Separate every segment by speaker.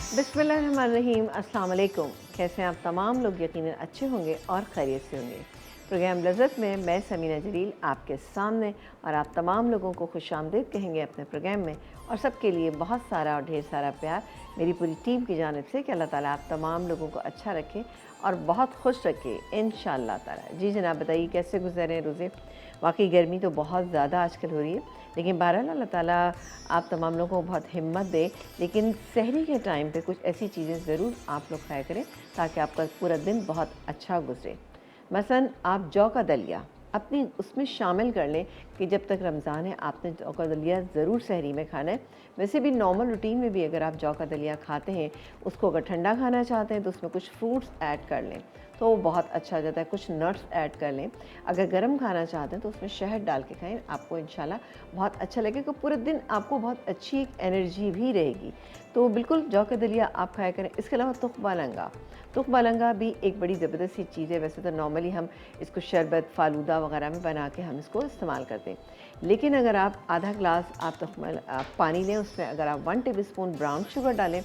Speaker 1: बिस्मिल्लाहिर्रहमानिर्रहीम। अस्सलाम वालेकुम। कैसे हैं आप तमाम लोग? यकीनन अच्छे होंगे और खैरियत से होंगे। प्रोग्राम लज़्ज़त में मैं समीना जलील आपके सामने और आप तमाम लोगों को खुशामदीद कहेंगे अपने प्रोग्राम में, और सबके लिए बहुत सारा और ढेर सारा प्यार मेरी पूरी टीम की जानिब से कि अल्लाह ताला आप तमाम लोगों को अच्छा रखे और बहुत खुश रखे इंशाअल्लाह ताला। जी जनाब, बताइए कैसे गुजर रहे हैं रोज़े? वाकई गर्मी तो बहुत ज़्यादा आजकल हो रही है, लेकिन बहरहाल अल्लाह ताला आप तमाम लोगों को बहुत हिम्मत दे। लेकिन सहरी के टाइम पे कुछ ऐसी चीज़ें ज़रूर आप लोग खाया करें ताकि आपका पूरा दिन बहुत अच्छा गुजरे। मसलन आप जौ का दलिया अपनी उसमें शामिल कर लें कि जब तक रमज़ान है आपने जौ का दलिया ज़रूर सहरी में खाना है। वैसे भी नॉर्मल रूटीन में भी अगर आप जौ का दलिया खाते हैं, उसको अगर ठंडा खाना चाहते हैं तो उसमें कुछ फ्रूट्स ऐड कर लें तो वो बहुत अच्छा हो जाता है। कुछ नट्स ऐड कर लें। अगर गर्म खाना चाहते हैं तो उसमें शहद डाल के खाएं, आपको इंशाल्लाह बहुत अच्छा लगेगा। पूरे दिन आपको बहुत अच्छी एक एनर्जी भी रहेगी। तो बिल्कुल जौ का दलिया आप खाया करें। इसके अलावा तुख बालंगा भी एक बड़ी ज़बरदस्त सी चीज़ है। वैसे तो नॉर्मली हम इसको शरबत, फ़ालूदा वगैरह में बना के हम इसको इस्तेमाल करते हैं, लेकिन अगर आप आधा ग्लास आप पानी लें, उसमें अगर आप 1 टेबलस्पून ब्राउन शुगर डालें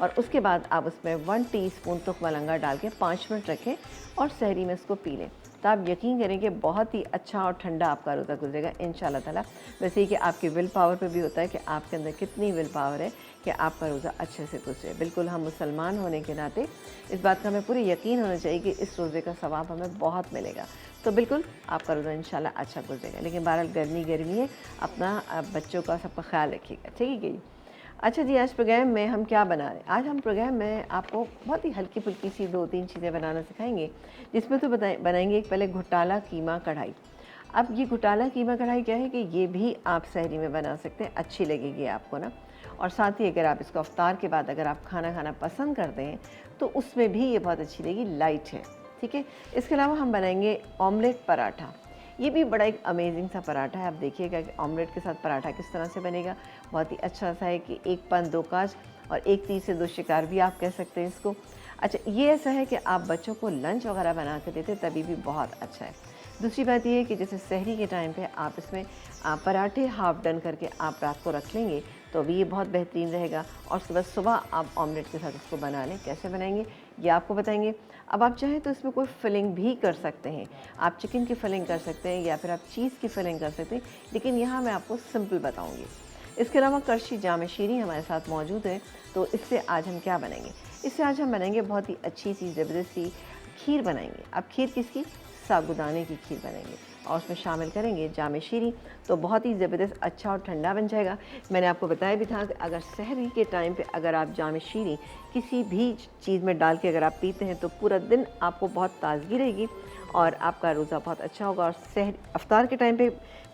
Speaker 1: और उसके बाद आप उसमें 1 टीस्पून तुख मलंगा डाल के 5 मिनट रखें और सहरी में इसको पी लें, तो आप यकीन करें कि बहुत ही अच्छा और ठंडा आपका रोज़ा गुजरेगा इंशाल्लाह ताला। वैसे ही कि आपकी विल पावर पे भी होता है कि आपके अंदर कितनी विल पावर है कि आपका रोज़ा अच्छे से गुजरे। बिल्कुल हम मुसलमान होने के नाते इस बात का हमें पूरी यकीन होना चाहिए कि इस रोज़े का सवाब हमें बहुत मिलेगा। तो बिल्कुल आपका रोज़ा इंशाल्लाह अच्छा गुजरेगा। लेकिन बहरहाल गर्मी है, अपना बच्चों का सबका ख्याल रखिएगा, ठीक है जी। अच्छा जी, आज प्रोग्राम में हम क्या बना रहे हैं? आज हम प्रोग्राम में आपको बहुत ही हल्की-फुल्की सी 2-3 चीज़ें बनाना सिखाएँगे, जिसमें तो बनाएँगे एक पहले घोटाला कीमा कढ़ाई। अब ये घोटाला कीमा कढ़ाई क्या है कि ये भी आप सहरी में बना सकते हैं, अच्छी लगेगी आपको ना। और साथ ही अगर आप इसको इफ्तार के बाद अगर आप खाना खाना पसंद करते हैं, तो उसमें भी ये बहुत अच्छी लगेगी, लाइट है, ठीक है? इसके अलावा हम बनाएँगे ऑमलेट पराठा। ये भी बड़ा एक अमेजिंग सा पराठा है। आप देखिएगा कि ऑमलेट के साथ पराठा किस तरह से बनेगा। बहुत ही अच्छा सा है कि एक पन दो काज और एक तीर से दो शिकार भी आप कह सकते हैं इसको। अच्छा, ये ऐसा है कि आप बच्चों को लंच वगैरह बना के देते तभी भी बहुत अच्छा है। दूसरी बात ये है कि जैसे सहरी के टाइम पे आप इसमें पराठे हाफ़ डन करके आप रात को रख लेंगे तो भी ये बहुत बेहतरीन रहेगा, और सुबह सुबह आप ऑमलेट के साथ इसको बना लें। कैसे बनाएंगे ये आपको बताएंगे। अब आप चाहें तो इसमें कोई फिलिंग भी कर सकते हैं। आप चिकन की फिलिंग कर सकते हैं या फिर आप चीज़ की फिलिंग कर सकते हैं, लेकिन यहाँ मैं आपको सिंपल बताऊँगी। इसके अलावा कड़शी जाम शीरी हमारे साथ मौजूद है, तो इससे आज हम क्या बनाएंगे? इससे आज हम बनाएंगे बहुत ही अच्छी सी ज़बरदस्त सी खीर बनाएंगे। अब खीर किसकी? साबूदाने की खीर बनाएंगे और उसमें शामिल करेंगे जाम शीरी, तो बहुत ही ज़बरदस्त अच्छा और ठंडा बन जाएगा। मैंने आपको बताया भी था कि अगर सहरी के टाइम पे अगर आप जाम शीरी किसी भी चीज़ में डाल के अगर आप पीते हैं तो पूरा दिन आपको बहुत ताज़गी रहेगी और आपका रोज़ा बहुत अच्छा होगा। और इफ्तार के टाइम पे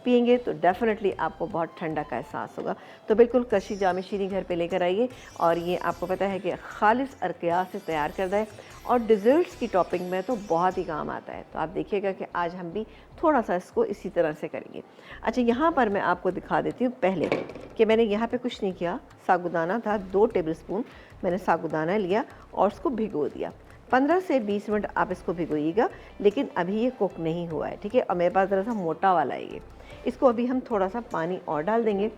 Speaker 1: पिएंगे तो डेफ़िनेटली आपको बहुत ठंडा का एहसास होगा। तो बिल्कुल कशी जाम शीरी घर पे लेकर आइए, और ये आपको पता है कि खालिस अरकिया से तैयार करता है और डिज़र्ट्स की टॉपिंग में तो बहुत ही काम आता है। तो आप देखिएगा कि आज हम भी थोड़ा सा इसको इसी तरह से करेंगे। अच्छा, यहाँ पर मैं आपको दिखा देती हूँ पहले कि मैंने यहाँ पे कुछ नहीं किया। साबूदाना था 2 टेबलस्पून, मैंने साबूदाना लिया और उसको भिगो दिया। 15 से 20 मिनट आप इसको भिगोइएगा, लेकिन अभी ये कुक नहीं हुआ है, ठीक है? और मेरे पास ज़रा सा मोटा वाला है ये। इसको अभी हम थोड़ा सा पानी और डाल देंगे।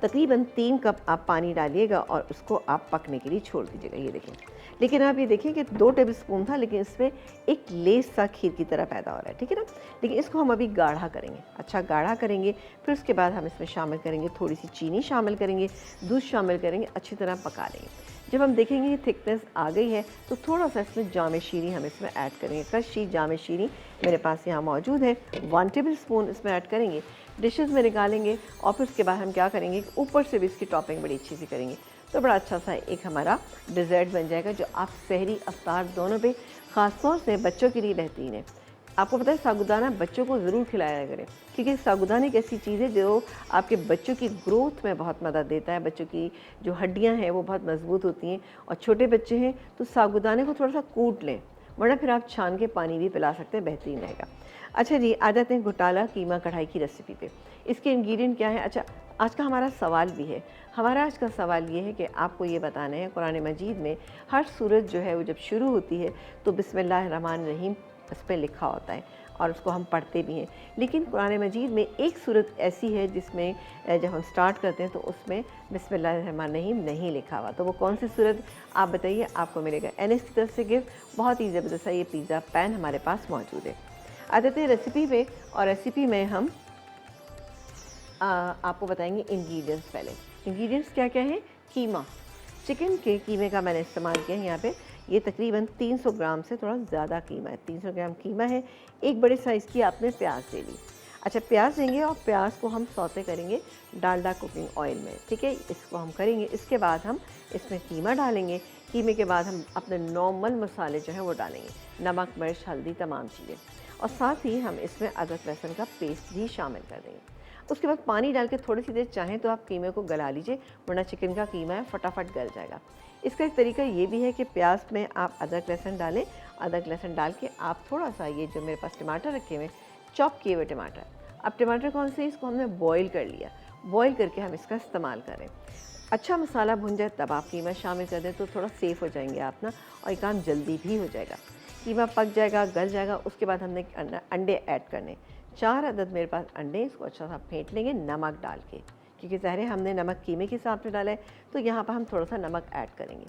Speaker 1: तकरीबन 3 कप आप पानी डालिएगा और उसको आप पकने के लिए छोड़ दीजिएगा। ये देखें, लेकिन आप ये देखिए कि 2 टेबलस्पून था, लेकिन इसमें एक लेस सा खीर की तरह पैदा हो रहा है, ठीक है ना? लेकिन इसको हम अभी गाढ़ा करेंगे, अच्छा गाढ़ा करेंगे। फिर उसके बाद हम इसमें शामिल करेंगे थोड़ी सी चीनी शामिल करेंगे, दूध शामिल करेंगे, अच्छी तरह पका लेंगे। जब हम देखेंगे ये थिकनेस आ गई है तो थोड़ा सा इसमें जाम शीरी हम इसमें ऐड करेंगे। कशी जाम शीरी मेरे पास यहाँ मौजूद है, 1 टेबलस्पून इसमें ऐड करेंगे, डिशेस में निकालेंगे और फिर उसके बाद हम क्या करेंगे कि ऊपर से भी इसकी टॉपिंग बड़ी अच्छी सी करेंगे। तो बड़ा अच्छा सा एक हमारा डिज़र्ट बन जाएगा जो आप सहरी अफ्तार दोनों पे ख़ास तौर से बच्चों के लिए बेहतरीन है। आपको पता है साबूदाना बच्चों को ज़रूर खिलाया करें, क्योंकि साबूदाना एक ऐसी चीज़ है जो आपके बच्चों की ग्रोथ में बहुत मदद देता है। बच्चों की जो हड्डियां हैं वो बहुत मजबूत होती हैं, और छोटे बच्चे हैं तो साबूदाने को थोड़ा सा कूट लें, वरना फिर आप छान के पानी भी पिला सकते हैं, बेहतरीन रहेगा। अच्छा जी, आ जाते हैं घोटाला कीमा कढ़ाई की रेसिपी पे। इसके इंग्रेडिएंट क्या है? अच्छा, आज का हमारा सवाल भी है। हमारा आज का सवाल ये है कि आपको ये बताना है, कुरान मजीद में हर सूरत जो है वो जब शुरू होती है तो बिस्मिल्लाहिर्रहमानिर्रहीम उस पर लिखा होता है, और उसको हम पढ़ते भी हैं। लेकिन कुरान मजीद में एक सूरत ऐसी है जिसमें जब हम स्टार्ट करते हैं तो उसमें बिस्मिल्लाहिर्रहमानिर्रहीम नहीं लिखा हुआ। तो वो कौन सी सूरत आप बताइए, आपको मिलेगा एनएस की तरफ से गिफ्ट। बहुत ही ज़बरदस्त ये पिज़्ज़ा पैन हमारे पास मौजूद है। आ जाते हैं रेसिपी पे, और रेसिपी में हम आपको बताएंगे इंग्रेडिएंट्स। पहले इंग्रेडिएंट्स क्या क्या हैं। कीमा, चिकन के कीमे का मैंने इस्तेमाल किया है यहाँ पे। ये तकरीबन 300 ग्राम से थोड़ा ज़्यादा कीमा है, 300 ग्राम कीमा है। एक बड़े साइज़ की आपने प्याज ले ली। अच्छा, प्याज लेंगे और प्याज को हम सौते करेंगे डालडा कुकिंग ऑयल में, ठीक है। इसको हम करेंगे, इसके बाद हम इसमें कीमा डालेंगे। कीमे के बाद हम अपने नॉर्मल मसाले जो हैं वो डालेंगे, नमक, मिर्च, हल्दी, तमाम चीज़ें। और साथ ही हम इसमें अदरक लहसुन का पेस्ट भी शामिल कर देंगे। उसके बाद पानी डाल के थोड़ी सी देर चाहें तो आप कीमे को गला लीजिए, वरना चिकन का कीमा है फटाफट गल जाएगा। इसका एक तरीका ये भी है कि प्याज में आप अदरक लहसुन डालें। अदरक लहसुन डाल के आप थोड़ा सा, ये जो मेरे पास टमाटर रखे हुए, चॉप किए हुए टमाटर, अब टमाटर कौन से, इसको हमने बॉईल कर लिया। बॉईल करके हम इसका इस्तेमाल करें। अच्छा मसाला भुन जाए तब आप कीमा शामिल कर दें तो थोड़ा सेफ़ हो जाएंगे आप ना, और ये काम जल्दी भी हो जाएगा। कीमा पक जाएगा, गल जाएगा। उसके बाद हमने अंडे ऐड करने, 4 अदद मेरे पास अंडे। इसको अच्छा सा फेंट लेंगे नमक डाल के, क्योंकि ज़ाहिर है हमने नमक कीमे के हिसाब से डाला है, तो यहाँ पर हम थोड़ा सा नमक ऐड करेंगे।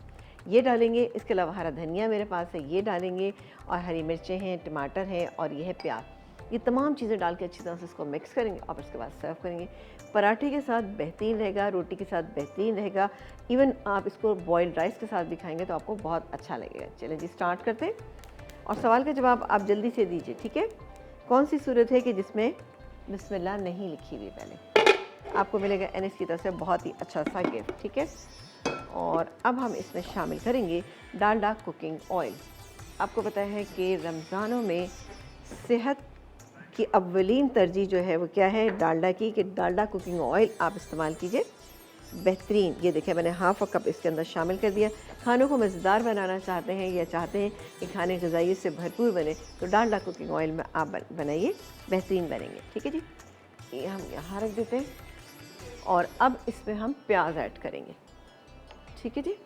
Speaker 1: ये डालेंगे। इसके अलावा हरा धनिया मेरे पास है, ये डालेंगे। और हरी मिर्चें हैं, टमाटर है, और ये है प्याज। ये तमाम चीज़ें डाल के अच्छी तरह से इसको मिक्स करेंगे और उसके बाद सर्व करेंगे। पराठे के साथ बेहतरीन रहेगा, रोटी के साथ बेहतरीन रहेगा। इवन आप इसको बॉयल्ड राइस के साथ भी खाएंगे तो आपको बहुत अच्छा लगेगा। चलें जी, स्टार्ट करते हैं। और सवाल का जवाब आप जल्दी से दीजिए, ठीक है। कौन सी सूरत है कि जिसमें बिस्मिल्लाह नहीं लिखी हुई। पहले आपको मिलेगा एनएस की तरफ से बहुत ही अच्छा सा गिफ्ट, ठीक है। और अब हम इसमें शामिल करेंगे डालडा कुकिंग ऑयल। आपको पता है कि रमज़ानों में सेहत की अव्वलीन तरजीह जो है वो क्या है, डालडा की, कि डालडा कुकिंग ऑयल आप इस्तेमाल कीजिए, बेहतरीन। ये देखिए मैंने हाफ़ कप इसके अंदर शामिल कर दिया। खानों को मज़ेदार बनाना चाहते हैं या चाहते हैं कि खाने ग़िज़ाइयत से भरपूर बने, तो डालडा कुकिंग ऑयल में आप बनाइए, बेहतरीन बनेंगे, ठीक है जी। ये हम यहाँ रख देते हैं। और अब इसमें हम प्याज ऐड करेंगे, ठीक है जी।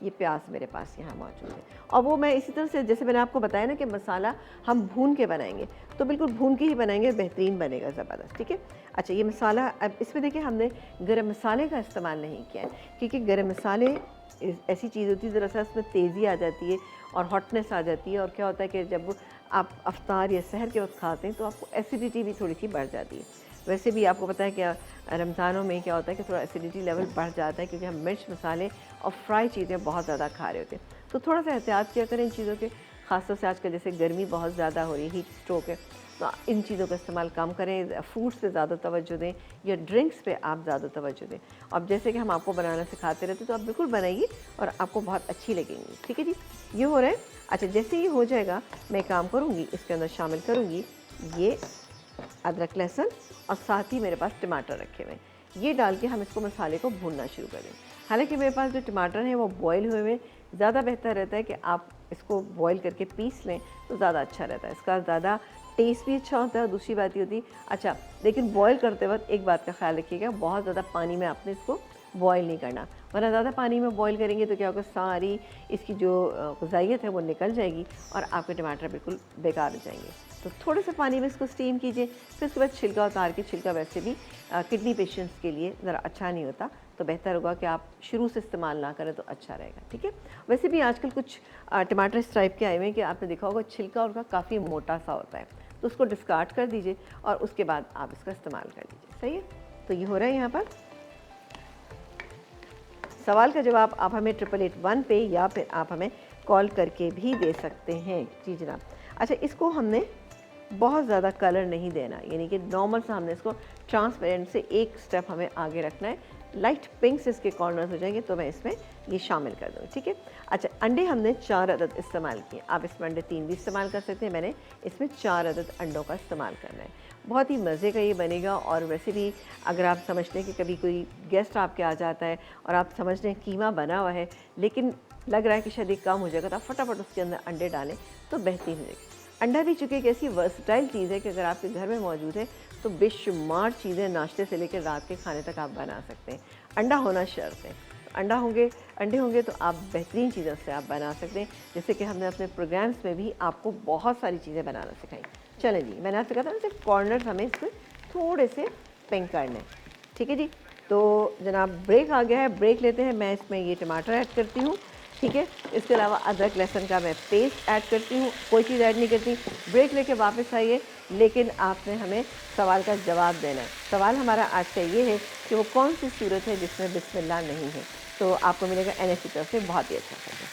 Speaker 1: ये प्याज मेरे पास यहाँ मौजूद है। और वो मैं इसी तरह से, जैसे मैंने आपको बताया ना कि मसाला हम भून के बनाएंगे, तो बिल्कुल भून के ही बनाएंगे, बेहतरीन बनेगा, ज़बरदस्त, ठीक है। अच्छा, ये मसाला, अब इसमें देखिए हमने गरम मसाले का इस्तेमाल नहीं किया है, क्योंकि गरम मसाले ऐसी चीज़ होती है, ज़रा सा उसमें तेज़ी आ जाती है और हॉटनेस आ जाती है। और क्या होता है कि जब आप अफ्तार या सहर के वक्त खाते हैं तो आपको एसिडिटी भी थोड़ी सी बढ़ जाती है। वैसे भी आपको पता है कि रमज़ानों में क्या होता है कि थोड़ा एसिडिटी लेवल बढ़ जाता है, क्योंकि हम मिर्च मसाले और फ्राई चीज़ें बहुत ज़्यादा खा रहे होते हैं। तो थोड़ा सा एहतियात किया करें इन चीज़ों के, ख़ासतौर से आजकल जैसे गर्मी बहुत ज़्यादा हो रही है, हीट स्ट्रोक है, तो इन चीज़ों का इस्तेमाल कम करें। फूड्स पे ज़्यादा तवज्जो दें या ड्रिंक्स पे आप ज़्यादा तवज्जो दें। अब जैसे कि हम आपको बनाना सिखाते रहते, तो आप बिल्कुल बनाइए और आपको बहुत अच्छी लगेंगी, ठीक है जी। ये हो रहा है। अच्छा, जैसे ये हो जाएगा मैं काम करूँगी, इसके अंदर शामिल करूँगी ये अदरक लहसुन, और साथ ही मेरे पास टमाटर रखे हुए हैं। ये डाल के हम इसको मसाले को भूनना शुरू करें। हालांकि मेरे पास जो टमाटर हैं वो बॉयल हुए हुए, ज़्यादा बेहतर रहता है कि आप इसको बॉयल करके पीस लें तो ज़्यादा अच्छा रहता है, इसका ज़्यादा टेस्ट भी अच्छा होता है। और दूसरी बात ये होती है, अच्छा लेकिन बॉयल करते वक्त एक बात का ख्याल रखिएगा, बहुत ज़्यादा पानी में आपने इसको बॉयल नहीं करना, वरना ज़्यादा पानी में बॉयल करेंगे तो क्या होगा, सारी इसकी जो ग़िज़ाइयत है वो निकल जाएगी और आपके टमाटर बिल्कुल बेकार हो जाएंगे। तो थोड़े से पानी में इसको स्टीम कीजिए, फिर उसके बाद छिलका उतार के, छिलका वैसे भी किडनी पेशेंट्स के लिए ज़रा अच्छा नहीं होता, तो बेहतर होगा कि आप शुरू से इस्तेमाल ना करें तो अच्छा रहेगा, ठीक है। वैसे भी आजकल कुछ टमाटर इस टाइप के आए हुए हैं कि आपने देखा होगा छिलका उनका काफ़ी मोटा सा होता है, तो उसको डिस्कार्ड कर दीजिए और उसके बाद आप इसका इस्तेमाल कर लीजिए, सही है। तो ये हो रहा है यहाँ पर। सवाल का जवाब आप हमें 8881 पे या फिर आप हमें कॉल करके भी दे सकते हैं। जी जनाब। अच्छा, इसको हमने बहुत ज़्यादा कलर नहीं देना, यानी कि नॉर्मल सा हमने इसको ट्रांसपेरेंट से एक स्टेप हमें आगे रखना है। लाइट पिंक से इसके कॉर्नर्स हो जाएंगे तो मैं इसमें ये शामिल कर दूँगी, ठीक है। अच्छा, अंडे हमने 4 अदद इस्तेमाल किए, आप इसमें अंडे 3 भी इस्तेमाल कर सकते हैं, मैंने इसमें 4 अदद अंडों का इस्तेमाल करना है। बहुत ही मज़े का ये बनेगा। और वैसे भी अगर आप समझते हैं कि कभी कोई गेस्ट आपके आ जाता है और आप समझ रहे हैं कीमा बना हुआ है लेकिन लग रहा है कि शायद ये कम हो जाएगा, तो आप फटाफट उसके अंदर अंडे डालें तो बेहतरीन हो जाएगी। अंडा भी चूँकि एक ऐसी वर्सटाइल चीज़ है कि अगर आपके घर में मौजूद है तो बेशुमार चीज़ें नाश्ते से लेकर रात के खाने तक आप बना सकते हैं। अंडा होना शर्त है। अंडे होंगे तो आप बेहतरीन चीज़ों से आप बना सकते हैं, जैसे कि हमने अपने प्रोग्राम्स में भी आपको बहुत सारी चीज़ें बनाना सिखाई। चलें जी, मैंने आपसे कहा था ना सिर्फ कॉर्नर्स हमें इसमें थोड़े से पिंक करने हैं, ठीक है जी। तो जनाब ब्रेक आ गया है, ब्रेक लेते हैं। मैं इसमें ये टमाटर ऐड करती हूँ, ठीक है। इसके अलावा अदरक लहसुन का मैं पेस्ट ऐड करती हूँ, कोई चीज़ ऐड नहीं करती। ब्रेक लेके वापस आइए, लेकिन आपने हमें सवाल का जवाब देना है। सवाल हमारा आज का ये है कि वो कौन सी सूरत है जिसमें बिस्मिल्लाह नहीं है। तो आपको मिलेगा NS की तरफ से बहुत ही अच्छा फैसला।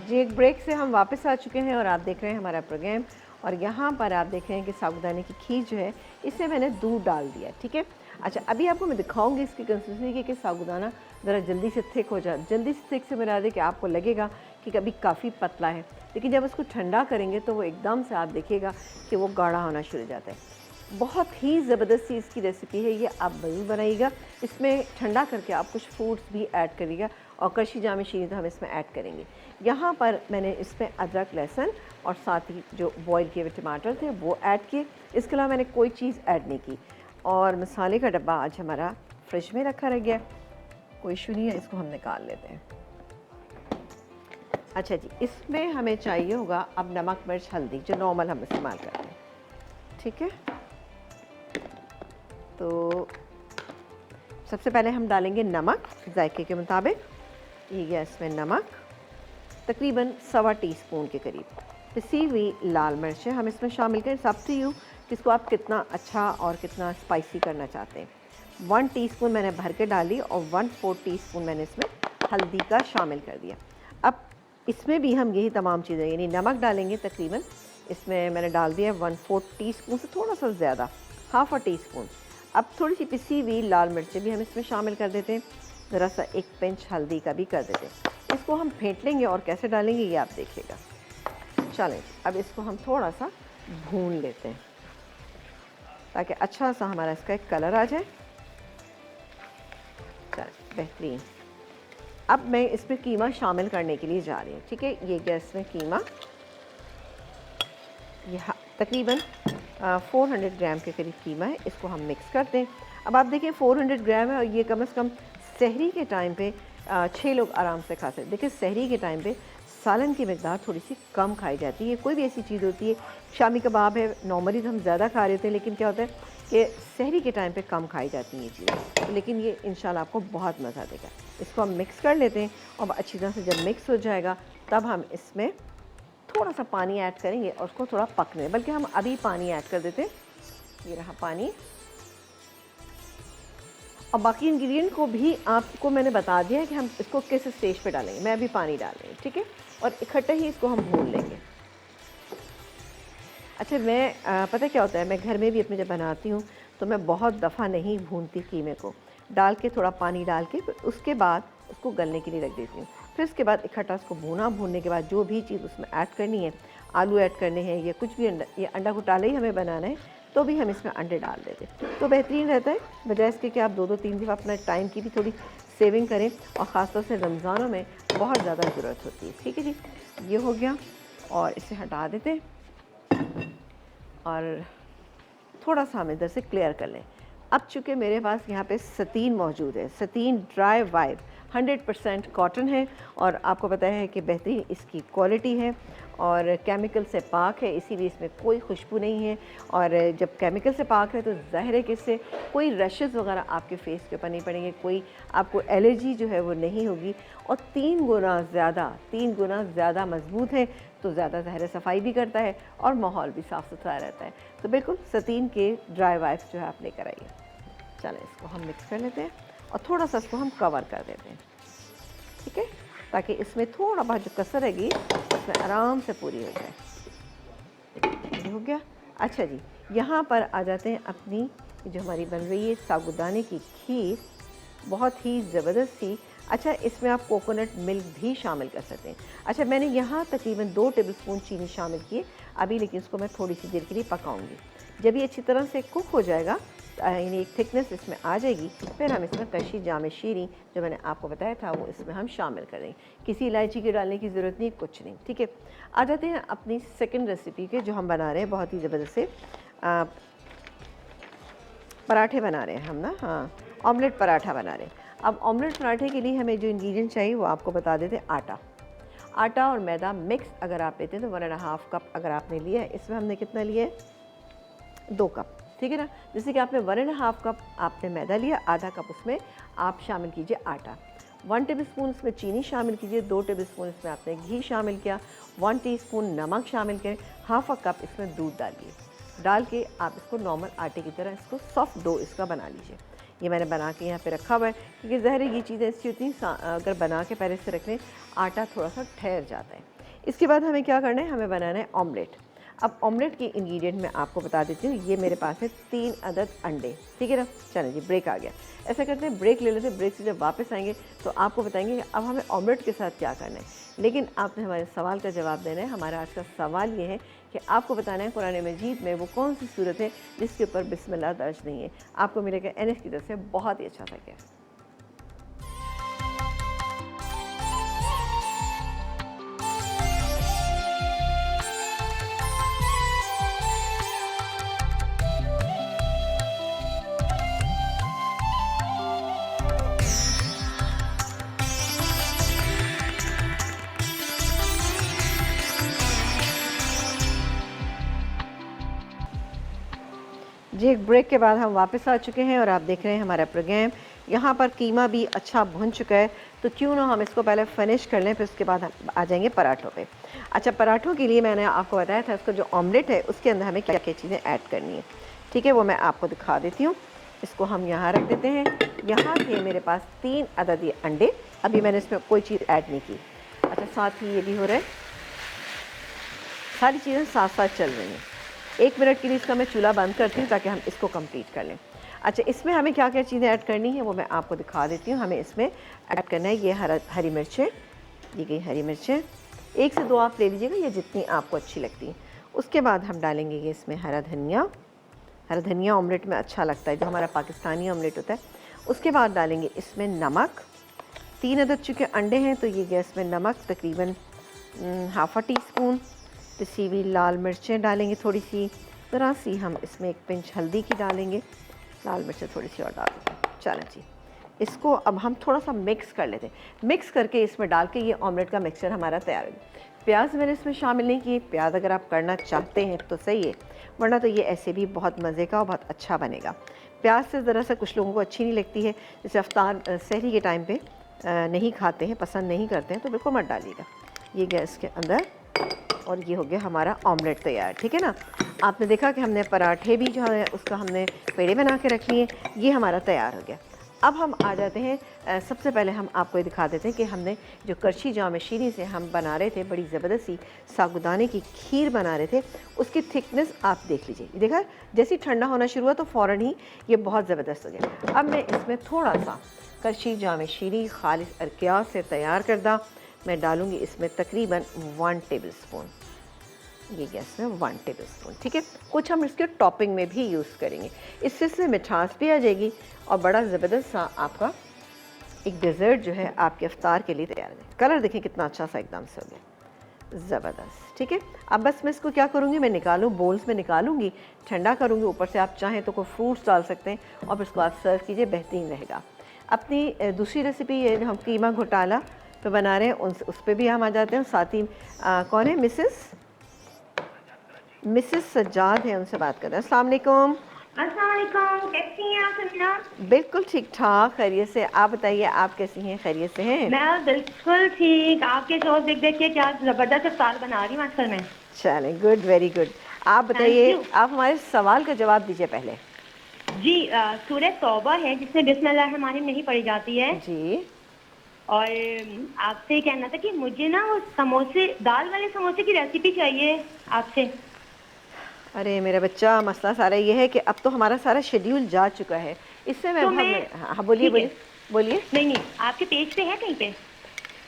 Speaker 1: जी, एक ब्रेक से हम वापस आ चुके हैं और आप देख रहे हैं हमारा प्रोग्राम। और यहाँ पर आप देख रहे हैं कि साबूदाने की खीर जो है इसमें मैंने दूध डाल दिया, ठीक है। अच्छा, अभी आपको मैं दिखाऊंगी इसकी कंसिस्टेंसी कि साबूदाना ज़रा जल्दी से थिक हो जाए। जल्दी से थिक से मेरा दे कि आपको लगेगा कि कभी काफ़ी पतला है, लेकिन जब उसको ठंडा करेंगे तो वो एकदम से आप देखिएगा कि वो गाढ़ा होना शुरू हो जाता है। बहुत ही ज़बरदस्त सी इसकी रेसिपी है, ये आप ज़रूर बनाइएगा। इसमें ठंडा करके आप कुछ फ्रूट्स भी ऐड करिएगा और कशी जाम शीनी तो हम इसमें ऐड करेंगे। यहाँ पर मैंने इसमें अदरक लहसुन और साथ ही जो बॉईल किए हुए टमाटर थे वो ऐड किए। इसके अलावा मैंने कोई चीज़ ऐड नहीं की। और मसाले का डब्बा आज हमारा फ्रिज में रखा रह गया, कोई इशू नहीं है, इसको हम निकाल लेते हैं। अच्छा जी, इसमें हमें चाहिए होगा अब नमक मिर्च हल्दी जो नॉर्मल हम इस्तेमाल करते हैं, ठीक है। तो सबसे पहले हम डालेंगे नमक जायके के मुताबिक। ये गया इसमें नमक, तकरीबन 1.25 टीस्पून के करीब। पिसी हुई लाल मिर्चें हम इसमें शामिल करें। सब टू यू किसको आप कितना अच्छा और कितना स्पाइसी करना चाहते हैं। 1 टीस्पून मैंने भर के डाली और 1/4 टीस्पून मैंने इसमें हल्दी का शामिल कर दिया। अब इसमें भी हम यही तमाम चीज़ें यानी नमक डालेंगे। तकरीबन इसमें मैंने डाल दिया 1/4 टीस्पून से थोड़ा सा ज़्यादा, 1/2 टीस्पून। अब थोड़ी सी पिसी हुई लाल मिर्चें भी हम इसमें शामिल कर देते हैं। ज़रा सा 1 पिंच हल्दी का भी कर देते हैं। इसको हम फेंट लेंगे और कैसे डालेंगे ये आप देखिएगा। चलें, अब इसको हम थोड़ा सा भून लेते हैं ताकि अच्छा सा हमारा इसका एक कलर आ जाए। चलें, बेहतरीन। अब मैं इसमें कीमा शामिल करने के लिए जा रही हूँ, ठीक है। ये गैस में कीमा, यह तकरीबन 400 ग्राम के करीब कीमा है। इसको हम मिक्स करते हैं। अब आप देखें 400 ग्राम है और ये कम से कम सहरी के टाइम पे 6 लोग आराम से खा सकते। देखिए सहरी के टाइम पे सालन की मकदार थोड़ी सी कम खाई जाती है। कोई भी ऐसी चीज़ होती है, शामी कबाब है, नॉर्मली तो हम ज़्यादा खा रहे थे, लेकिन क्या होता है कि सहरी के टाइम पे कम खाई जाती हैं ये चीज़ें। तो लेकिन ये इंशाल्लाह आपको बहुत मज़ा देगा। इसको हम मिक्स कर लेते हैं और अच्छी तरह से जब मिक्स हो जाएगा तब हम इसमें थोड़ा सा पानी ऐड करेंगे और उसको थोड़ा पकने, बल्कि हम अभी पानी ऐड कर देते हैं। ये रहा पानी। और बाकी इंग्रेडिएंट को भी आपको मैंने बता दिया है कि हम इसको किस स्टेज पे डालेंगे। मैं अभी पानी डाल रही हूँ, ठीक है। और इकट्ठे ही इसको हम भून लेंगे। अच्छा, मैं पता क्या होता है, मैं घर में भी अपने जब बनाती हूँ तो मैं बहुत दफ़ा नहीं भूनती कीमे को, डाल के थोड़ा पानी डाल के फिर उसके बाद उसको गलने के लिए रख देती हूँ। फिर उसके बाद इकट्ठा उसको भूना, भूनने के बाद जो भी चीज़ उसमें ऐड करनी है, आलू ऐड करने हैं या कुछ भी, ये अंडा घोटाला ही हमें बनाना है तो भी हम इसमें अंडे डाल देते हैं। तो बेहतरीन रहता है, बजाय इसके कि आप 2-3 दफ़ा अपना टाइम की भी थोड़ी सेविंग करें। और ख़ासतौर से रमज़ानों में बहुत ज़्यादा ज़रूरत होती है, ठीक है जी। ये हो गया और इसे हटा देते हैं और थोड़ा सा हम इधर से क्लियर कर लें। अब चूँकि मेरे पास यहाँ पे सतीन मौजूद है, सतीन ड्राई वाइब 100% कॉटन है और आपको पता है कि बेहतरीन इसकी क्वालिटी है और केमिकल से पाक है, इसीलिए इसमें कोई खुशबू नहीं है। और जब केमिकल से पाक है तो ज़ाहिर है कि इससे कोई रशेज़ वगैरह आपके फेस के ऊपर नहीं पड़ेंगे, कोई आपको एलर्जी जो है वो नहीं होगी। और 3 गुना ज़्यादा मजबूत है, तो ज़्यादा ज़ाहिर सफाई भी करता है और माहौल भी साफ़ सुथरा रहता है। तो बिल्कुल सतीन के ड्राई वाइप्स जो है आप लेकर आइए। चलें, इसको हम मिक्स कर लेते हैं और थोड़ा सा इसको हम कवर कर देते हैं, ठीक है, ताकि इसमें थोड़ा बहुत जो कसर रहेगी उसमें आराम से पूरी हो जाए। ये हो गया। अच्छा जी, यहाँ पर आ जाते हैं अपनी जो हमारी बन रही है साबूदाने की खीर, बहुत ही ज़बरदस्त सी। अच्छा, इसमें आप कोकोनट मिल्क भी शामिल कर सकते हैं। अच्छा, मैंने यहाँ तकरीबन 2 टेबलस्पून चीनी शामिल किए अभी, लेकिन इसको मैं थोड़ी सी देर के लिए पकाऊंगी। जब ये अच्छी तरह से कुक हो जाएगा यानी एक थिकनेस इसमें आ जाएगी, फिर हम इसमें कशी जाम शीरी जो मैंने आपको बताया था वो इसमें हम शामिल करेंगे। किसी इलायची के डालने की ज़रूरत नहीं, कुछ नहीं। ठीक है, आ जाते हैं अपनी सेकंड रेसिपी के, जो हम बना रहे हैं बहुत ही ज़बरदस्त से पराठे बना रहे हैं हम ना, हाँ, ऑमलेट पराठा बना रहे हैं। अब ऑमलेट पराठे के लिए हमें जो इंग्रेडिएंट चाहिए वो आपको बता देते हैं। आटा और मैदा मिक्स अगर आप लेते हैं तो 1.5 कप अगर आपने लिया है, इसमें हमने कितना लिया है, 2 कप। ठीक है ना, जैसे कि आपने 1.5 कप आपने मैदा लिया, आधा कप उसमें आप शामिल कीजिए आटा, 1 टेबलस्पून इसमें चीनी शामिल कीजिए, 2 टेबलस्पून इसमें आपने घी शामिल किया, 1 टीस्पून नमक शामिल करें, हाफ कप इसमें दूध डालिए। डाल के आप इसको नॉर्मल आटे की तरह इसको सॉफ्ट डो इसका बना लीजिए। ये मैंने बना के यहाँ पे रखा हुआ है, क्योंकि ज़ाहिर है ये चीज़ें ऐसी होती हैं अगर बना के पहले से रख लें आटा थोड़ा सा ठहर जाता है। इसके बाद हमें क्या करना है, हमें बनाना है ऑमलेट। अब ऑमलेट के इंग्रेडिएंट मैं आपको बता देती हूँ। ये मेरे पास है 3 अदद अंडे। ठीक है ना, चलें जी, ब्रेक आ गया। ऐसा करते हैं, ब्रेक ले लेते हैं, ब्रेक से जब वापस आएंगे तो आपको बताएंगे कि अब हमें ऑमलेट के साथ क्या करना है। लेकिन आपने हमारे सवाल का जवाब देना है। हमारा आज का सवाल ये है कि आपको बताना है कुरान मजीद में वो कौन सी सूरत है जिसके ऊपर बिस्मिल्लाह दर्ज नहीं है। आपको मिलेगा NS की तरफ से बहुत ही अच्छा था। क्या जी, एक ब्रेक के बाद हम वापस आ चुके हैं और आप देख रहे हैं हमारा प्रोग्राम। यहाँ पर कीमा भी अच्छा भुन चुका है, तो क्यों ना हम इसको पहले फिनिश कर लें, फिर उसके बाद हम आ जाएंगे पराठों पे। अच्छा, पराठों के लिए मैंने आपको बताया था इसको जो ऑमलेट है उसके अंदर हमें क्या क्या चीज़ें ऐड करनी है। ठीक है, वो मैं आपको दिखा देती हूँ। इसको हम यहाँ रख देते हैं। यहाँ थे मेरे पास 3 अदद ये अंडे, अभी मैंने इसमें कोई चीज़ ऐड नहीं की। अच्छा, साथ ही ये भी हो रहा है, सारी चीज़ें साथ साथ चल रही हैं। 1 मिनट के लिए इसका मैं चूल्हा बंद करती हूँ ताकि हम इसको कंप्लीट कर लें। अच्छा, इसमें हमें क्या क्या चीज़ें ऐड करनी है वो मैं आपको दिखा देती हूँ। हमें इसमें ऐड करना है ये हरी मिर्चें, ये गई हरी मिर्चें, 1 से 2 आप ले लीजिएगा, ये जितनी आपको अच्छी लगती हैं। उसके बाद हम डालेंगे ये इसमें हरा धनिया ऑमलेट में अच्छा लगता है, जो हमारा पाकिस्तानी ऑमलेट होता है। उसके बाद डालेंगे इसमें नमक, 3 अदद चूँकि अंडे हैं तो ये गया इसमें नमक तकरीबन हाफ़ टीस्पून। पिसी हुई लाल मिर्चें डालेंगे थोड़ी सी, ज़रा सी हम इसमें 1 पिंच हल्दी की डालेंगे, लाल मिर्चें थोड़ी सी और डाल देते हैं। चलें जी, इसको अब हम थोड़ा सा मिक्स कर लेते हैं। मिक्स करके इसमें डाल के ये ऑमलेट का मिक्सचर हमारा तैयार हो गया। प्याज मैंने इसमें शामिल नहीं किए, प्याज अगर आप करना चाहते हैं तो सही है, वरना तो ये ऐसे भी बहुत मज़े का और बहुत अच्छा बनेगा। प्याज से ज़रा सा कुछ लोगों को अच्छी नहीं लगती है, जैसे अफ्तार सहरी के टाइम पे नहीं खाते हैं, पसंद नहीं करते हैं, तो बिल्कुल मत डालिएगा। ये गैस के अंदर, और ये हो गया हमारा ऑमलेट तैयार। ठीक है ना, आपने देखा कि हमने पराठे भी जो है उसका हमने पेड़े बना के रख लिए, ये हमारा तैयार हो गया। अब हम आ जाते हैं, सबसे पहले हम आपको ये दिखा देते हैं कि हमने जो करशी जाम शीरी से हम बना रहे थे, बड़ी ज़बरदस्त सी साबूदाने की खीर बना रहे थे, उसकी थिकनेस आप देख लीजिए। देखा, जैसे ही ठंडा होना शुरू हुआ तो फ़ौरन ही ये बहुत ज़बरदस्त हो गया। अब मैं इसमें थोड़ा सा करशी जाम शीरी खालिस अरकिया से तैयार करदा मैं डालूँगी इसमें तकरीबन 1 टेबलस्पून, ये गैस में 1 टेबलस्पून। ठीक है, कुछ हम इसके टॉपिंग में भी यूज़ करेंगे, इससे मिठास भी आ जाएगी और बड़ा ज़बरदस्त सा आपका एक डेज़र्ट जो है आपके इफ्तार के लिए तैयार है। कलर देखें कितना अच्छा सा एकदम से हो गया, ज़बरदस्त। ठीक है, अब बस मैं इसको क्या करूँगी, मैं निकालूँ, बोल्स में निकालूँगी, ठंडा करूँगी, ऊपर से आप चाहें तो कोई फ्रूट्स डाल सकते हैं और फिर उसको आप सर्व कीजिए, बेहतरीन रहेगा। अपनी दूसरी रेसिपी ये हम कीमा घोटाला तो बना रहे हैं, उस पर भी हम आ जाते हैं। साथ ही कौन है, मिसेस सज्जाद है, उनसे बात कर रहे हैं। अस्सलाम वालेकुम।
Speaker 2: अस्सलाम वालेकुम, कैसी हैं आप समीना?
Speaker 1: बिल्कुल ठीक ठाक, खैरियत से। आप बताइए, आप कैसी हैं, खैरियत से हैं?
Speaker 2: मैं बिल्कुल ठीक। आपके शो देख देख के क्या जबरदस्त इफ्तार बना रही हूँ आजकल मैं।
Speaker 1: चलें, गुड, वेरी गुड। आप बताइए, आप हमारे सवाल का जवाब दीजिए पहले।
Speaker 2: जी, सूरह तौबा है जिसमें बिस्मिल्लाहिर्रहमानिर्रहीम नहीं पढ़ी जाती है
Speaker 1: जी,
Speaker 2: और आपसे कहना था कि मुझे ना वो समोसे, दाल वाले समोसे की रेसिपी चाहिए आपसे।
Speaker 1: अरे मेरा बच्चा, मसला सारा ये है कि अब तो हमारा सारा शेड्यूल जा चुका है, इससे मैं हाँ बोलिए बोलिए बोलिए।
Speaker 2: नहीं, आपके पेज पे है कहीं पे?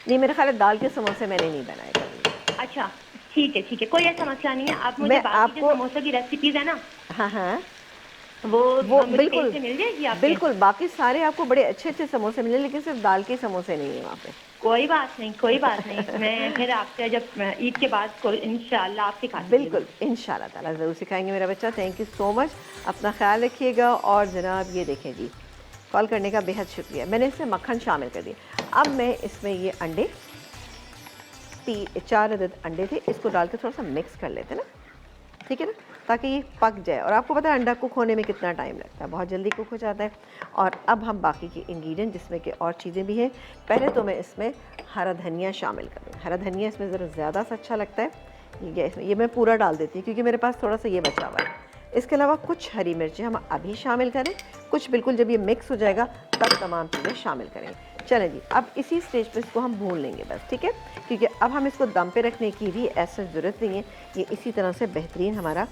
Speaker 1: नहीं, मेरे ख्याल है दाल के समोसे मैंने नहीं बनाए कभी।
Speaker 2: अच्छा, ठीक है, कोई ऐसा मसला नहीं है। आप मुझे बाकी जो समोसे की रेसिपीज है ना,
Speaker 1: हाँ हाँ, वो
Speaker 2: मुझे
Speaker 1: बिल्कुल
Speaker 2: कहीं से मिल जाएगी आपके?
Speaker 1: बिल्कुल, बाकी सारे आपको बड़े अच्छे अच्छे समोसे मिले, लेकिन सिर्फ दाल के समोसे नहीं है वहाँ पे।
Speaker 2: कोई बात नहीं, कोई बात नहीं, मैं फिर आपसे जब ईद के बाद को इंशाल्लाह आप सिखा दीजिएगा।
Speaker 1: बिल्कुल, इंशाल्लाह ताला ज़रूर सिखाएंगे मेरा बच्चा। थैंक यू सो मच, अपना ख्याल रखिएगा। और जनाब ये देखें जी, कॉल करने का बेहद शुक्रिया। मैंने इसमें मक्खन शामिल कर दिया। अब मैं इसमें ये अंडे 4 अदद अंडे थे, इसको डाल के थोड़ा सा मिक्स कर लेते हैं ना, ठीक है ना, ताकि ये पक जाए। और आपको पता है अंडा कुक होने में कितना टाइम लगता है, बहुत जल्दी कुक हो जाता है। और अब हम बाकी के इंग्रेडिएंट जिसमें कि और चीज़ें भी हैं, पहले तो मैं इसमें हरा धनिया शामिल करूँ। हरा धनिया इसमें ज़रा ज़्यादा सा अच्छा लगता है। ये मैं पूरा डाल देती हूँ क्योंकि मेरे पास थोड़ा सा ये बचा हुआ है। इसके अलावा कुछ हरी मिर्चें हम अभी शामिल करें, कुछ बिल्कुल जब ये मिक्स हो जाएगा तब तमाम चीज़ें शामिल करेंगे। चलें जी, अब इसी स्टेज पर इसको हम भून लेंगे बस, ठीक है, क्योंकि अब हम इसको दम पे रखने की भी ऐसा ज़रूरत नहीं है। ये इसी तरह से बेहतरीन हमारा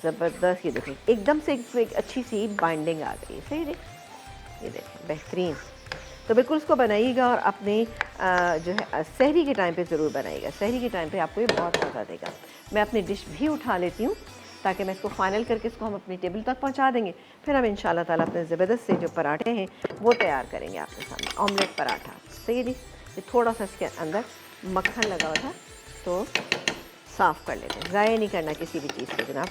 Speaker 1: ज़बरदस्त, ये देखें एकदम से एक अच्छी सी बाइंडिंग आ गई है। सही ये देखें बेहतरीन। तो बिल्कुल इसको बनाइएगा और अपने जो है सहरी के टाइम पे ज़रूर बनाइएगा। सहरी के टाइम पे आपको ये बहुत मज़ा देगा। मैं अपनी डिश भी उठा लेती हूँ ताकि मैं इसको फाइनल करके इसको हम अपनी टेबल तक पहुँचा देंगे। फिर हम इंशाल्लाह ताला अपने ज़बरदस्त से जो पराठे हैं वो तैयार करेंगे आपके सामने, ऑमलेट पराठा। सही है जी। ये थोड़ा सा इसके अंदर मक्खन लगा हुआ था तो साफ़ कर लेते हैं, ज़ाया नहीं करना किसी भी चीज़ को जनाब।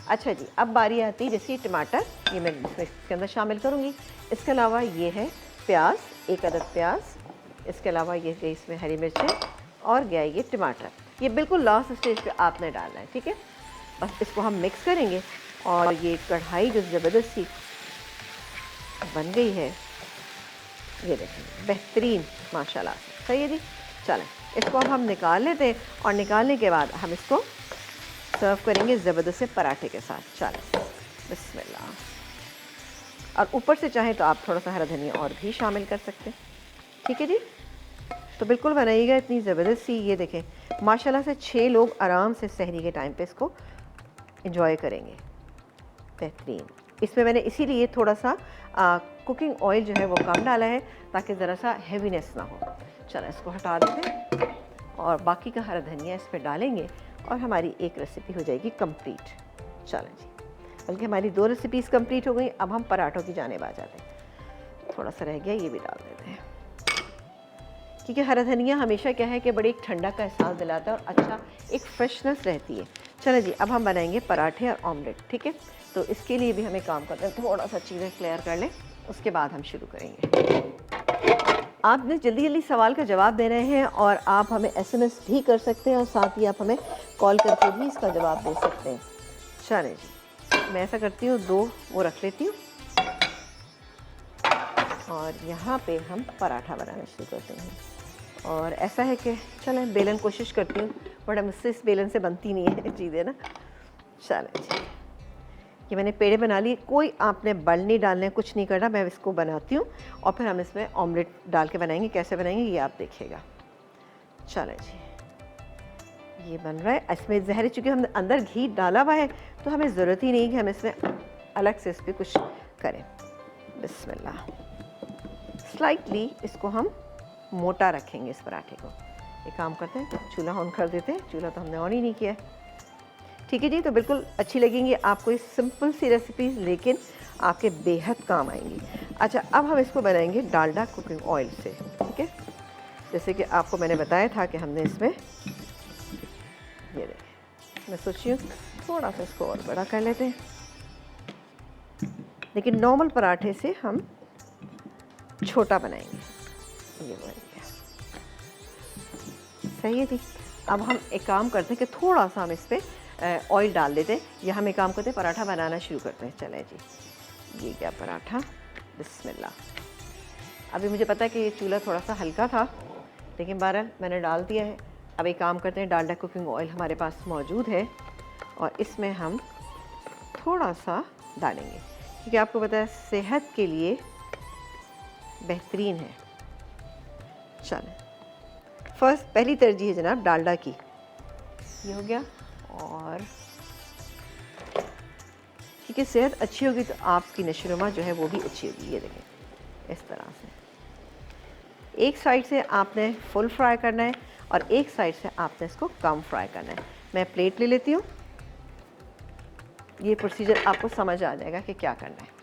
Speaker 1: अच्छा जी, अब बारी आती है जैसे टमाटर, ये मैं इसके अंदर शामिल करूँगी। इसके अलावा ये है प्याज, 1 अदद प्याज। इसके अलावा ये गई इसमें हरी मिर्चें और गया ये टमाटर। ये बिल्कुल लास्ट स्टेज पे आपने डालना है, ठीक है। बस इसको हम मिक्स करेंगे और ये कढ़ाई जो ज़बरदस्त सी बन गई है, ये देखें बेहतरीन माशाल्लाह से। सही है जी। चलें इसको अब हम निकाल लेते हैं और निकालने के बाद हम इसको सर्व करेंगे ज़बरदस्त से पराठे के साथ। चलें बिस्मिल्लाह। और ऊपर से चाहें तो आप थोड़ा सा हरा धनिया और भी शामिल कर सकते हैं, ठीक है जी। तो बिल्कुल बनाइएगा इतनी ज़बरदस्त सी, ये देखें माशाल्लाह से 6 लोग आराम से सहरी के टाइम पे इसको एंजॉय करेंगे। बेहतरीन। इसमें मैंने इसीलिए थोड़ा सा कुकिंग ऑयल जो है वो कम डाला है ताकि ज़रा सा हैवीनेस ना हो। चलो इसको हटा देते हैं और बाकी का हरा धनिया इस पर डालेंगे और हमारी एक रेसिपी हो जाएगी कंप्लीट। चलें जी, बल्कि हमारी 2 रेसिपीज़ कंप्लीट हो गई। अब हम पराठों की जानिब आ जाते हैं। थोड़ा सा रह गया, ये भी डाल देते हैं क्योंकि हरा धनिया हमेशा क्या है कि बड़ी एक ठंडा का एहसास दिलाता है और अच्छा एक फ्रेशनेस रहती है। चलो जी, अब हम बनाएंगे पराठे और ऑमलेट, ठीक है। तो इसके लिए भी हमें काम करते हैं, थोड़ा सा चीज़ें क्लियर कर लें, उसके बाद हम शुरू करेंगे। आपने जल्दी जल्दी सवाल का जवाब दे रहे हैं और आप हमें SMS भी कर सकते हैं और साथ ही आप हमें कॉल करके भी इसका जवाब दे सकते हैं। चलें जी, मैं ऐसा करती हूँ 2 वो रख लेती हूँ और यहाँ पे हम पराठा बनाना शुरू करते हैं। और ऐसा है कि चलें बेलन कोशिश करती हूँ, बट मुझसे इस बेलन से बनती नहीं है चीज़ें ना। चलें जी, ये मैंने पेड़े बना लिए, कोई आपने बल नहीं डालने, कुछ नहीं करना। मैं इसको बनाती हूँ और फिर हम इसमें ऑमलेट डाल के बनाएंगे। कैसे बनाएंगे ये आप देखिएगा। चलें जी, ये बन रहा है। इसमें ज़हर चूँकि हमने अंदर घी डाला हुआ है तो हमें ज़रूरत ही नहीं कि हम इसमें अलग से इस पर कुछ करें। बिस्मिल्लाह। स्लाइटली इसको हम मोटा रखेंगे इस पराठे को। एक काम करते हैं, चूल्हा ऑन कर देते हैं। चूल्हा तो हमने ऑन ही नहीं किया है, ठीक है जी। तो बिल्कुल अच्छी लगेंगी आपको ये सिंपल सी रेसिपीज़, लेकिन आपके बेहद काम आएंगी। अच्छा, अब हम इसको बनाएंगे डालडा कुकिंग ऑयल से, ठीक है। जैसे कि आपको मैंने बताया था कि हमने इसमें ये देखें, मैं सोची हूँ थोड़ा सा इसको और बड़ा कर लेते हैं, लेकिन नॉर्मल पराठे से हम छोटा बनाएंगे। ये बन गया, सही है जी। अब हम एक काम करते हैं कि थोड़ा सा हम इस पर ऑयल डाल देते हैं या हम एक काम करते हैं पराठा बनाना शुरू करते हैं। चलें जी, ये क्या पराठा, बिस्मिल्लाह। अभी मुझे पता है कि ये चूल्हा थोड़ा सा हल्का था, लेकिन बहरहाल मैंने डाल दिया है। अब एक काम करते हैं, डालडा कुकिंग ऑयल हमारे पास मौजूद है और इसमें हम थोड़ा सा डालेंगे क्योंकि आपको पता है सेहत के लिए बेहतरीन है। चलें, फर्स्ट पहली तरजीह है जनाब डालडा की, ये हो गया। और क्योंकि सेहत अच्छी होगी तो आपकी नशोनुमा जो है वो भी अच्छी होगी। ये देखें इस तरह से एक साइड से आपने फुल फ्राई करना है और एक साइड से आपने इसको कम फ्राई करना है। मैं प्लेट ले लेती हूँ ये प्रोसीजर आपको समझ आ जाएगा कि क्या करना है।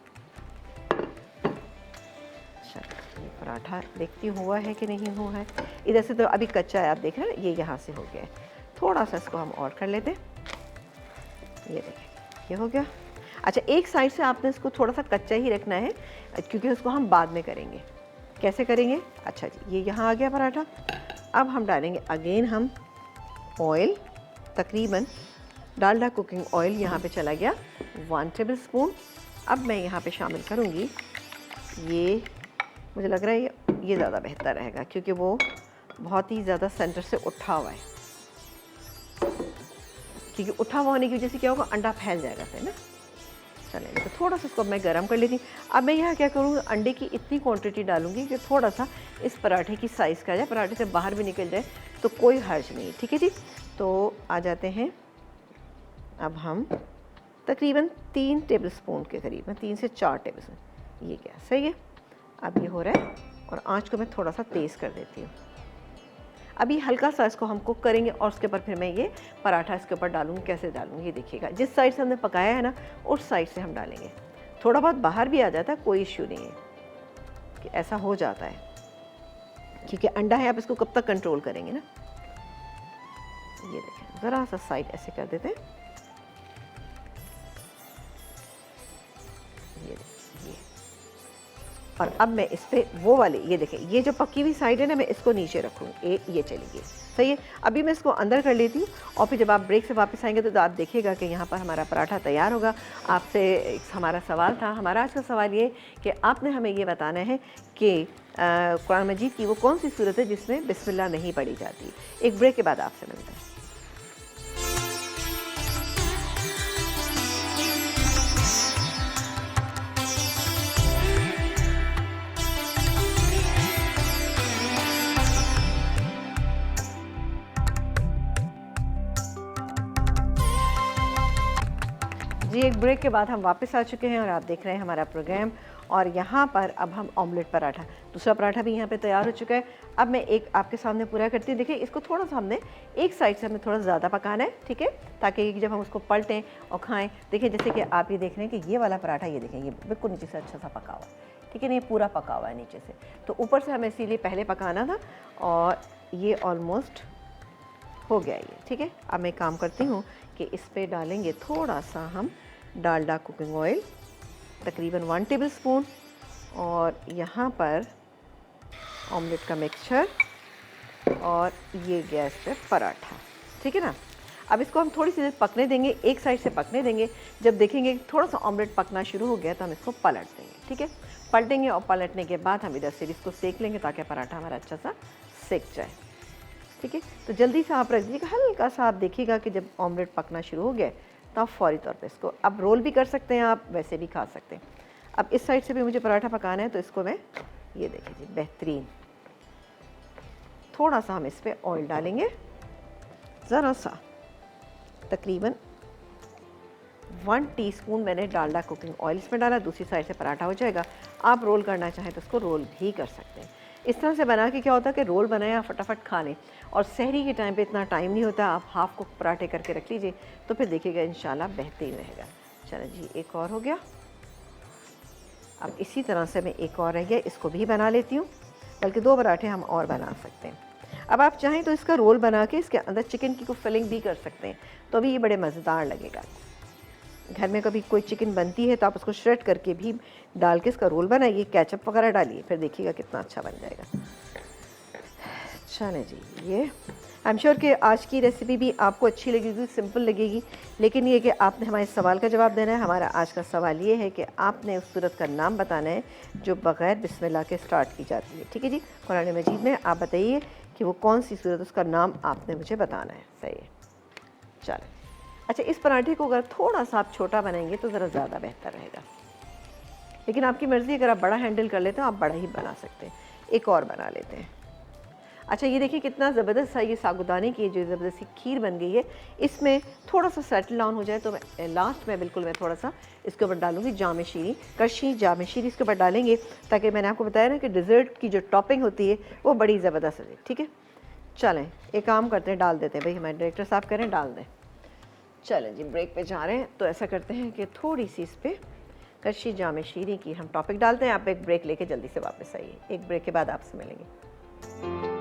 Speaker 1: चलो ये पराठा देखती हुआ है कि नहीं हुआ है। इधर से तो अभी कच्चा है, आप देख रहे हैं ये यहाँ से हो गया है। थोड़ा सा इसको हम और कर लेते हैं। ये देखें ये हो गया। अच्छा, एक साइड से आपने इसको थोड़ा सा कच्चा ही रखना है क्योंकि उसको हम बाद में करेंगे। कैसे करेंगे? अच्छा जी, ये यहाँ आ गया पराठा। अब हम डालेंगे अगेन हम ऑयल, तकरीबन डालडा कुकिंग ऑयल यहाँ पे चला गया 1 टेबल स्पून। अब मैं यहाँ पे शामिल करूँगी ये, मुझे लग रहा है ये ज़्यादा बेहतर रहेगा क्योंकि वो बहुत ही ज़्यादा सेंटर से उठा हुआ है, क्योंकि उठा हुआ होने की वजह से क्या होगा, अंडा फैल जाएगा फिर ना। चलें, तो थोड़ा सा इसको मैं गर्म कर लेती हूँ। अब मैं यहाँ क्या करूँगी, अंडे की इतनी क्वांटिटी डालूंगी कि थोड़ा सा इस पराठे की साइज़ का आ जाए, पराठे से बाहर भी निकल जाए तो कोई हर्ज नहीं। ठीक है जी, तो आ जाते हैं अब हम तकरीबन 3 टेबल स्पून के करीब, 3 से 4 टेबल स्पून। ये क्या सही है? अब ये हो रहा है और आँच को मैं थोड़ा सा तेज़ कर देती हूँ। अभी हल्का सा इसको हम कुक करेंगे और उसके ऊपर फिर मैं ये पराठा इसके ऊपर डालूंगी। कैसे डालूंगी ये देखिएगा, जिस साइड से हमने पकाया है ना उस साइड से हम डालेंगे। थोड़ा बहुत बाहर भी आ जाता है, कोई इश्यू नहीं है कि ऐसा हो जाता है, क्योंकि अंडा है, आप इसको कब तक कंट्रोल करेंगे ना। ये देखें, ज़रा सा साइड ऐसे कर देते हैं। ये और अब मैं इस पर वो वाले, ये देखें, ये जो पकी हुई साइड है ना, मैं इसको नीचे रखूँगी। ये चली गई, सही है। अभी मैं इसको अंदर कर लेती हूँ और फिर जब आप ब्रेक से वापस आएंगे तो आप देखिएगा कि यहाँ पर हमारा पराठा तैयार होगा। आपसे हमारा सवाल था, हमारा आज का सवाल ये कि आपने हमें ये बताना है कि कुरान मजीद की वो कौन सी सूरत है जिसमें बिस्मिल्लाह नहीं पढ़ी जाती। एक ब्रेक के बाद आपसे मिलते हैं। जी, एक ब्रेक के बाद हम वापस आ चुके हैं और आप देख रहे हैं हमारा प्रोग्राम। और यहाँ पर अब हम ऑमलेट पराठा, दूसरा पराठा भी यहाँ पे तैयार हो चुका है। अब मैं एक आपके सामने पूरा करती हूँ। देखिए, इसको थोड़ा सा हमने एक साइड से हमें थोड़ा ज़्यादा पकाना है, ठीक है, ताकि जब हम उसको पलटें और खाएँ। देखिए, जैसे कि आप ये देख रहे हैं कि ये वाला पराठा, ये देखें, ये बिल्कुल नीचे से अच्छा सा पका हुआ है, ठीक है ना, ये पूरा पका हुआ है नीचे से। तो ऊपर से हमें इसीलिए पहले पकाना था और ये ऑलमोस्ट हो गया ये, ठीक है। अब मैं काम करती हूँ कि इस पर डालेंगे थोड़ा सा हम डालडा कुकिंग ऑयल, तकरीबन 1 टेबल स्पून, और यहाँ पर ऑमलेट का मिक्सचर और ये गैस पे पराठा, ठीक है ना। अब इसको हम थोड़ी सी देर पकने देंगे, एक साइड से पकने देंगे। जब देखेंगे थोड़ा सा ऑमलेट पकना शुरू हो गया तो हम इसको पलट देंगे, ठीक है। पलटेंगे और पलटने के बाद हम इधर से इसको सेक लेंगे ताकि पराठा हमारा अच्छा सा सेक जाए, ठीक है। तो जल्दी से आप रख दीजिएगा, हल्का सा आप देखिएगा कि जब ऑमलेट पकना शुरू हो गया तो आप फौरी तौर पे इसको अब रोल भी कर सकते हैं, आप वैसे भी खा सकते हैं। अब इस साइड से भी मुझे पराठा पकाना है तो इसको मैं, ये देखिए जी, बेहतरीन, थोड़ा सा हम इस पर ऑयल डालेंगे, ज़रा सा, तकरीबन 1 टीस्पून मैंने डालडा कुकिंग ऑयल इसमें डाला। दूसरी साइड से पराठा हो जाएगा। आप रोल करना चाहें तो इसको रोल भी कर सकते हैं। इस तरह से बना के क्या होता है कि रोल बनाया फटाफट खा लें, और सहरी के टाइम पे इतना टाइम नहीं होता, आप हाफ़ कुक पराठे करके रख लीजिए तो फिर देखिएगा इंशाल्लाह बेहतरीन रहेगा। चलो जी, एक और हो गया। अब इसी तरह से मैं एक और रह गया, इसको भी बना लेती हूँ, बल्कि 2 पराठे हम और बना सकते हैं। अब आप चाहें तो इसका रोल बना के इसके अंदर चिकन की कोई फिलिंग भी कर सकते हैं, तो भी ये बड़े मज़ेदार लगेगा। घर में कभी कोई चिकन बनती है तो आप उसको श्रेड करके भी डाल के इसका रोल बनाइए, केचप वगैरह डालिए, फिर देखिएगा कितना अच्छा बन जाएगा। चलें जी, ये आई एम श्योर कि आज की रेसिपी भी आपको अच्छी लगेगी, सिंपल लगेगी, लेकिन ये कि आपने हमारे सवाल का जवाब देना है। हमारा आज का सवाल ये है कि आपने उस सूरत का नाम बताना है जो बग़ैर बिस्मिल्लाह के स्टार्ट की जाती है, ठीक है जी। कुरान मजीद में आप बताइए कि वो कौन सी सूरत, उसका नाम आपने मुझे बताना है, सही है। चलें, अच्छा, इस पराठे को अगर थोड़ा सा आप छोटा बनाएंगे तो ज़रा ज़्यादा बेहतर रहेगा, लेकिन आपकी मर्ज़ी, अगर आप बड़ा हैंडल कर लेते हो आप बड़ा ही बना सकते हैं। एक और बना लेते हैं। अच्छा, ये देखिए कितना ज़बरदस्त सा ये साबूदाने की जो ज़बरदस्त सी खीर बन गई है। इसमें थोड़ा सा सेटल डाउन हो जाए तो मैं लास्ट में बिल्कुल मैं थोड़ा सा इसके ऊपर डालूंगी जाम शीरी, कड़शी जाम शीरी इसके ऊपर डालेंगे, ताकि मैंने आपको बताया ना कि डिज़र्ट की जो टॉपिंग होती है वो बड़ी ज़बरदस्त है, ठीक है। चलें, एक काम करते हैं, डाल देते हैं भाई, हमारे डायरेक्टर साहब करें, डाल दें। चलें जी, ब्रेक पे जा रहे हैं तो ऐसा करते हैं कि थोड़ी सी इस पे कशी जाम शीरी की हम टॉपिक डालते हैं। आप एक ब्रेक लेके जल्दी से वापस आइए, एक ब्रेक के बाद आपसे मिलेंगे।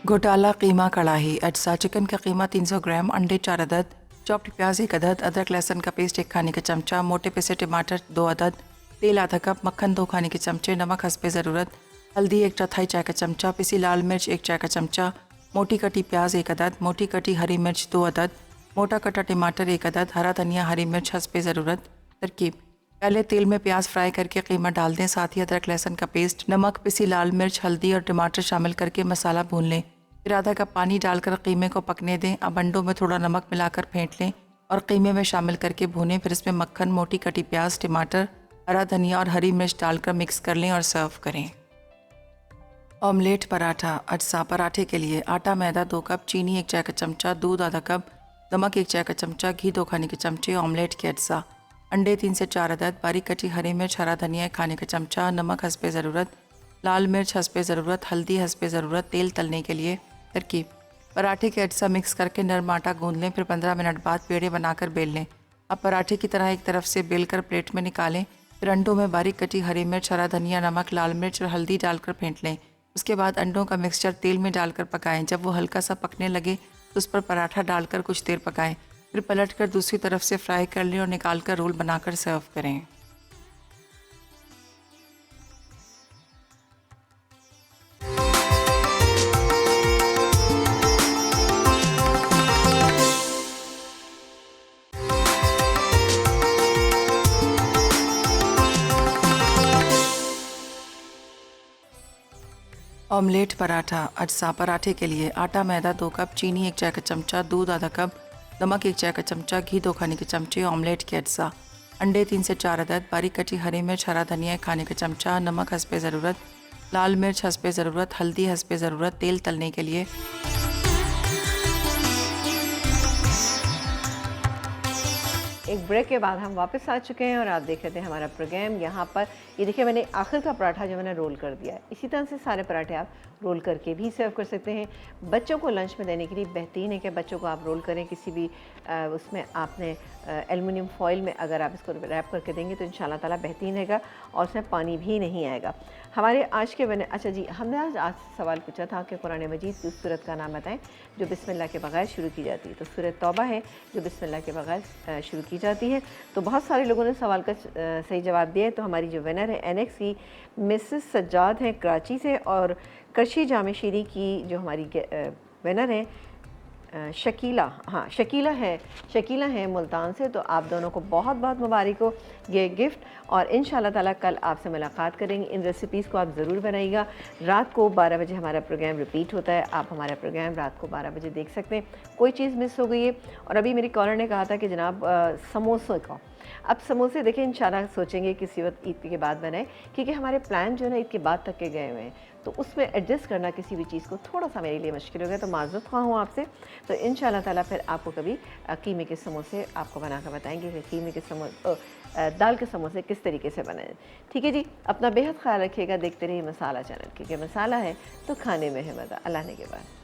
Speaker 3: घोटाला कीमा कड़ाही अज्जा चिकन का कीमा 300 ग्राम, अंडे 4 अदद, चॉप्ड प्याज 1 अदद, अदरक लहसुन का पेस्ट 1 खाने का चमचा, मोटे पिसे टमाटर 2 अदद, तेल आधा कप, मक्खन 2 खाने के चमचे, नमक हस्बे ज़रूरत, हल्दी 1/4 चाय का चमचा, पिसी लाल मिर्च 1 चाय का चमचा, मोटी कटी प्याज 1 अदद, मोटी कटी हरी मिर्च 2 अदद, मोटा कटा टमाटर 1 अदद, हरा धनिया हरी मिर्च हस्बे ज़रूरत। तरकीब: पहले तेल में प्याज फ्राई करके कीमा डाल दें, साथ ही अदरक लहसुन का पेस्ट, नमक, पिसी लाल मिर्च, हल्दी और टमाटर शामिल करके मसाला भून लें। फिर आधा कप पानी डालकर कीमे को पकने दें। अब अंडों में थोड़ा नमक मिलाकर फेंट लें और कीमे में शामिल करके भूनें। फिर इसमें मक्खन, मोटी कटी प्याज, टमाटर, हरा धनिया और हरी मिर्च डालकर मिक्स कर लें और सर्व करें। ऑमलेट पराठा अज्जा पराठे के लिए आटा मैदा 2 कप, चीनी 1 चाय का चमचा, दूध आधा कप, नमक 1 चाय का चमचा, घी 2 खाने के चमचे। ऑमलेट के अज्जा: अंडे 3 से 4 अदद, बारीक कटी हरी मिर्च, हरा धनिया 1 खाने का चमचा, नमक हस्बे ज़रूरत, लाल मिर्च हस्बे ज़रूरत, हल्दी हस्बे ज़रूरत। तेल तलने के लिए। तरकीब: पराठे के अज्जा मिक्स करके नरम आटा गूंद लें, फिर 15 मिनट बाद पेड़े बनाकर बेल लें। अब पराठे की तरह एक तरफ से बेल कर प्लेट में निकालें। फिर अंडों में बारीक कटी हरी मिर्च, हरा धनिया, नमक, लाल मिर्च और हल्दी डालकर फेंट लें। उसके बाद अंडों का मिक्सचर तेल में डालकर पकाएं। जब वो हल्का सा पकने लगे तो उस पर पराठा डालकर कुछ देर पकाएं। फिर पलट कर दूसरी तरफ से फ्राई कर लें और निकाल कर रोल बनाकर सर्व करें। ऑमलेट पराठा अज्जा पराठे के लिए आटा मैदा 2 कप, चीनी 1 चाय का चमचा, दूध आधा कप, नमक 1 चाय का चमचा, घी 2 खाने के चमचे। ऑमलेट के अज्जा: अंडे 3 से 4 अदद, बारीक कटी हरी मिर्च, हरा धनिया 1 खाने का चमचा, नमक हस्बे ज़रूरत, लाल मिर्च हस्बे ज़रूरत, हल्दी हस्बे ज़रूरत। तेल तलने के लिए।
Speaker 1: एक ब्रेक के बाद हम वापस आ चुके हैं और आप देख रहे थे हमारा प्रोग्राम। यहाँ पर ये देखिए, मैंने आखिर का पराठा जो मैंने रोल कर दिया है। इसी तरह से सारे पराठे आप रोल करके भी सर्व कर सकते हैं। बच्चों को लंच में देने के लिए बेहतरीन है कि बच्चों को आप रोल करें किसी भी उसमें आपने एल्युमिनियम फॉइल में अगर आप इसको रैप करके देंगे तो इंशाल्लाह ताला बेहतरीन रहेगा और उसमें पानी भी नहीं आएगा। हमारे आज के बने अच्छा जी, हमने आज सवाल पूछा था कि कुरान मजीद की उस सूरत का नाम बताएं जो बिस्मिल्लाह के बगैर शुरू की जाती है। तो सूरत तौबा है जो बिस्मिल्लाह के बगैर शुरू की जाती है। तो बहुत सारे लोगों ने सवाल का सही जवाब दिया है। तो हमारी जो विनर है NX की मिसेस सज्जाद हैं कराची से, और करशी जामे शीरी की जो हमारी विनर है शकीला, हाँ शकीला है मुल्तान से। तो आप दोनों को बहुत बहुत मुबारक हो ये गिफ्ट, और इंशाल्लाह ताला कल आपसे मुलाकात करेंगे। इन रेसिपीज़ को आप ज़रूर बनाइएगा। रात को 12 बजे हमारा प्रोग्राम रिपीट होता है। आप हमारा प्रोग्राम रात को 12 बजे देख सकते हैं। कोई चीज़ मिस हो गई है, और अभी मेरी कॉलर ने कहा था कि जनाब समोसों का, अब समोसे देखिए इंशाल्लाह सोचेंगे किसी वक्त ईद के बाद बनाए, क्योंकि हमारे प्लान जो है ना ईद के बाद तक के गए हुए हैं। तो उसमें एडजस्ट करना किसी भी चीज़ को थोड़ा सा मेरे लिए मुश्किल हो गया, तो माज़रत ख़्वाह हूँ आपसे। तो इंशाल्लाह ताला फिर आपको कभी कीमे के समोसे आपको बना कर बताएंगे कि कीमे के दाल के समोसे किस तरीके से बनाएं। ठीक है जी, अपना बेहद ख्याल रखिएगा। देखते रहिए मसाला चैनल, क्योंकि मसाला है तो खाने में है मज़ा। अल्लाह ने के बाद।